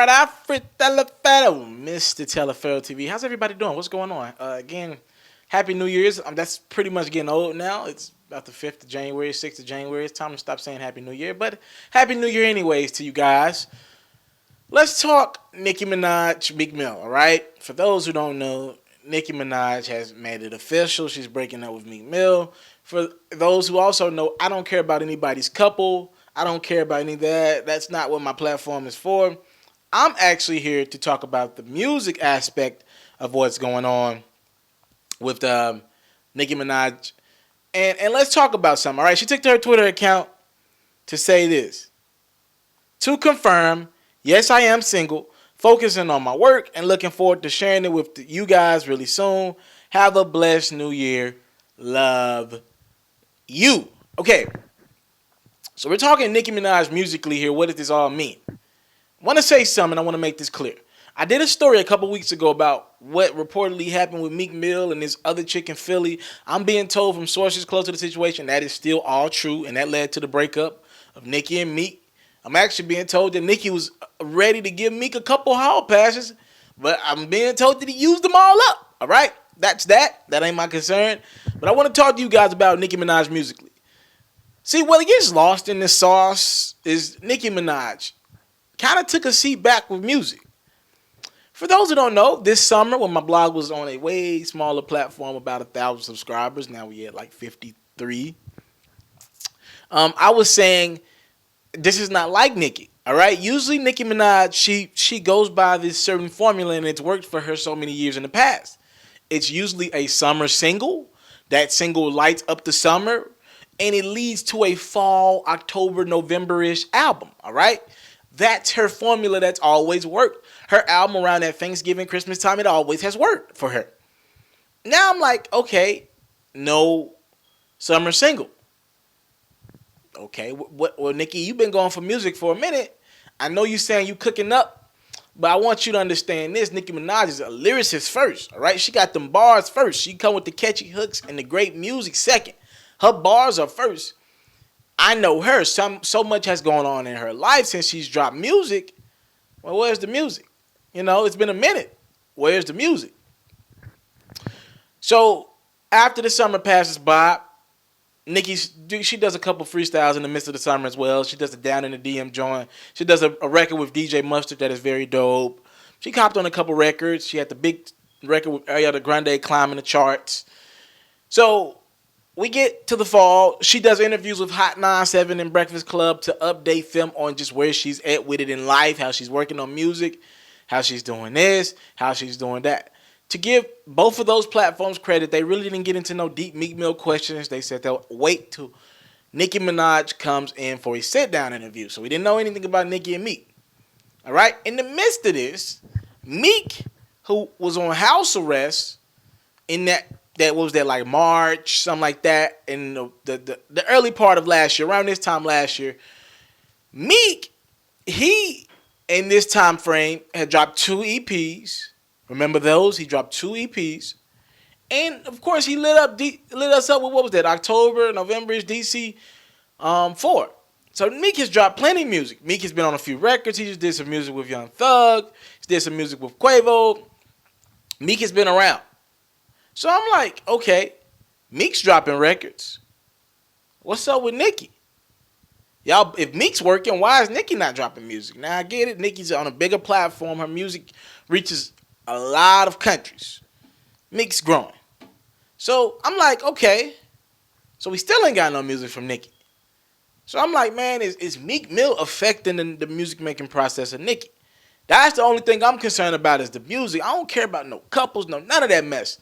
right, Alfred Teleferro, Mr. Teleferro TV. How's everybody doing? What's going on? Again, Happy New Year's. That's pretty much getting old now. It's about the 5th of January, 6th of January. It's time to stop saying Happy New Year. But Happy New Year anyways to you guys. Let's talk Nicki Minaj Meek Mill, all right? For those who don't know, Nicki Minaj has made it official. She's breaking up with Meek Mill. For those who also know, I don't care about anybody's couple. I don't care about any of that. That's not what my platform is for. I'm actually here to talk about the music aspect of what's going on with Nicki Minaj. And let's talk about something, all right? She took to her Twitter account to say this. To confirm, yes, I am single, focusing on my work and looking forward to sharing it with you guys really soon. Have a blessed new year. Love you. Okay, so we're talking Nicki Minaj musically here. What does this all mean? I want to say something. I want to make this clear. I did a story a couple weeks ago about what reportedly happened with Meek Mill and this other chick in Philly. I'm being told from sources close to the situation that is still all true, and that led to the breakup of Nicki and Meek. I'm actually being told that Nicki was ready to give Meek a couple hall passes, but I'm being told that he used them all up. All right? That's that. That ain't my concern. But I want to talk to you guys about Nicki Minaj musically. See, what gets lost in this sauce is Nicki Minaj kind of took a seat back with music. For those who don't know, this summer when my blog was on a way smaller platform, about 1,000 subscribers, now we at like 53, I was saying this is not like Nicki, all right? Usually Nicki Minaj, she goes by this certain formula, and it's worked for her so many years in the past. It's usually a summer single. That single lights up the summer, and it leads to a fall, October, November-ish album, all right? That's her formula that's always worked. Her album around that Thanksgiving, Christmas time, it always has worked for her. Now I'm like, okay, no summer single. Okay, well, Nicki, you've been going for music for a minute. I know you saying you cooking up, but I want you to understand this. Nicki Minaj is a lyricist first, all right? She got them bars first. She come with the catchy hooks and the great music second. Her bars are first. I know her. So much has gone on in her life since she's dropped music. Well, where's the music? You know, it's been a minute. Where's the music? So after the summer passes by, Nicki, she does a couple freestyles in the midst of the summer as well. She does a Down in the DM joint. She does a record with DJ Mustard that is very dope. She copped on a couple records. She had the big record with Ariana Grande climbing the charts. So we get to the fall. She does interviews with Hot 97 and Breakfast Club to update them on just where she's at with it in life, how she's working on music, how she's doing this, how she's doing that. To give both of those platforms credit, they really didn't get into no deep Meek Mill questions. They said they'll wait till Nicki Minaj comes in for a sit-down interview. So we didn't know anything about Nicki and Meek. All right? In the midst of this, Meek, who was on house arrest in that was that like March, something like that, in the early part of last year, around this time last year, Meek, he, in this time frame, had dropped 2 EPs. Remember those? He dropped 2 EPs. And, of course, he lit us up with, what was that, October, November-ish, DC 4. So Meek has dropped plenty of music. Meek has been on a few records. He just did some music with Young Thug. He did some music with Quavo. Meek has been around. So I'm like, okay, Meek's dropping records. What's up with Nicki? Y'all, if Meek's working, why is Nicki not dropping music? Now, I get it. Nicki's on a bigger platform. Her music reaches a lot of countries. Meek's growing. So I'm like, okay. So we still ain't got no music from Nicki. So I'm like, man, is Meek Mill affecting the music making process of Nicki? That's the only thing I'm concerned about is the music. I don't care about no couples, none of that mess.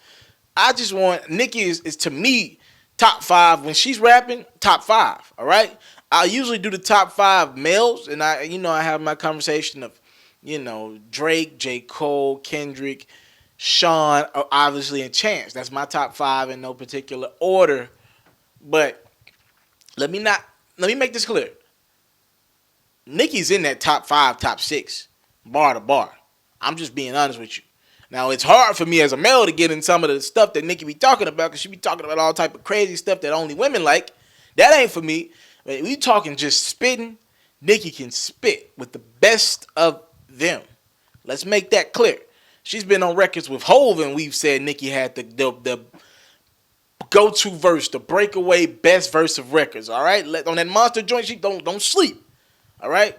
I just want, Nicki is to me top 5. When she's rapping, top 5, all right? I usually do the top 5 males, and I have my conversation of, Drake, J. Cole, Kendrick, Sean, obviously, and Chance. That's my top 5 in no particular order. But let me make this clear. Nicki's in that top 5, top 6, bar to bar. I'm just being honest with you. Now, it's hard for me as a male to get in some of the stuff that Nicki be talking about because she be talking about all type of crazy stuff that only women like. That ain't for me. But we talking just spitting. Nicki can spit with the best of them. Let's make that clear. She's been on records with Hov, and we've said Nicki had the go-to verse, the breakaway best verse of records. All right, on that monster joint, she don't sleep. All right,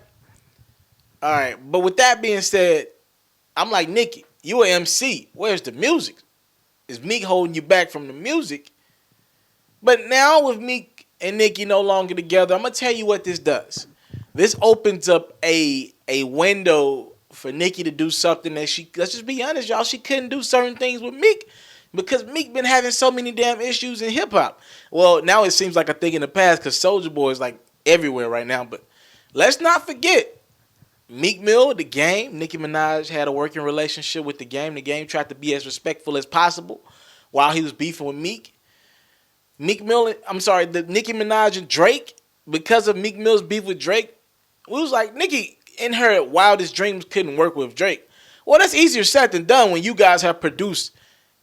all right. But with that being said, I'm like, Nicki, you a MC. Where's the music? Is Meek holding you back from the music? But now with Meek and Nicki no longer together, I'm gonna tell you what this does. This opens up a window for Nicki to do something that let's just be honest, y'all, she couldn't do certain things with Meek because Meek been having so many damn issues in hip hop. Well, now it seems like a thing in the past because Soulja Boy is like everywhere right now. But let's not forget, Meek Mill, The Game, Nicki Minaj had a working relationship with The Game. The Game tried to be as respectful as possible while he was beefing with Meek. The Nicki Minaj and Drake, because of Meek Mill's beef with Drake, we was like, Nicki, in her wildest dreams, couldn't work with Drake. Well, that's easier said than done when you guys have produced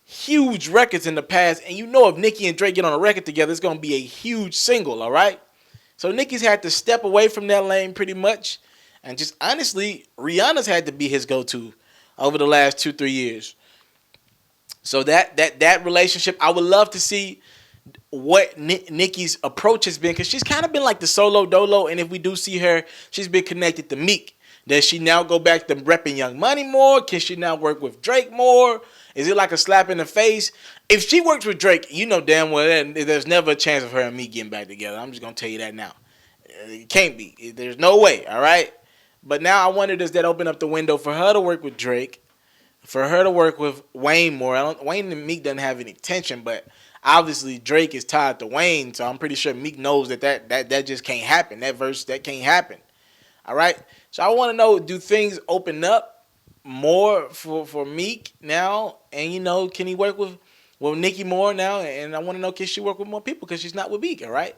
huge records in the past, and you know if Nicki and Drake get on a record together, it's going to be a huge single, all right? So Nicki's had to step away from that lane pretty much, and just honestly, Rihanna's had to be his go-to over the last 2-3 years. So that relationship, I would love to see what Nicki's approach has been, because she's kind of been like the solo dolo, and if we do see her, she's been connected to Meek. Does she now go back to repping Young Money more? Can she now work with Drake more? Is it like a slap in the face? If she works with Drake, you know damn well there's never a chance of her and Meek getting back together. I'm just going to tell you that now. It can't be. There's no way, all right? But now I wonder, does that open up the window for her to work with Drake, for her to work with Wayne more? Wayne and Meek doesn't have any tension, but obviously Drake is tied to Wayne, so I'm pretty sure Meek knows that just can't happen. That verse, that can't happen. All right? So I want to know, do things open up more for Meek now? And, you know, can he work with Nicki more now? And I want to know, can she work with more people because she's not with Meek, all right?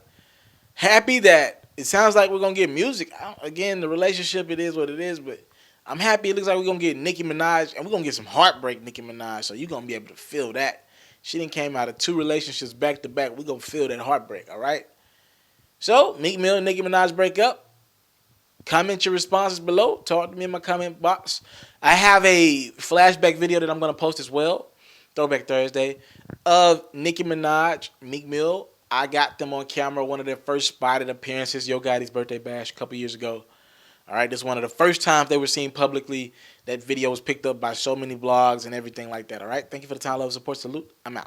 Happy that it sounds like we're going to get music. Again, the relationship, it is what it is, but I'm happy it looks like we're going to get Nicki Minaj, and we're going to get some heartbreak Nicki Minaj, so you're going to be able to feel that. She done came out of 2 relationships back to back. We're going to feel that heartbreak, all right? So, Meek Mill and Nicki Minaj break up. Comment your responses below. Talk to me in my comment box. I have a flashback video that I'm going to post as well, Throwback Thursday, of Nicki Minaj, Meek Mill. I got them on camera, one of their first spotted appearances, Yo Gotti's birthday bash a couple years ago. All right, this is one of the first times they were seen publicly. That video was picked up by so many blogs and everything like that. All right, thank you for the time, love, support, salute. I'm out.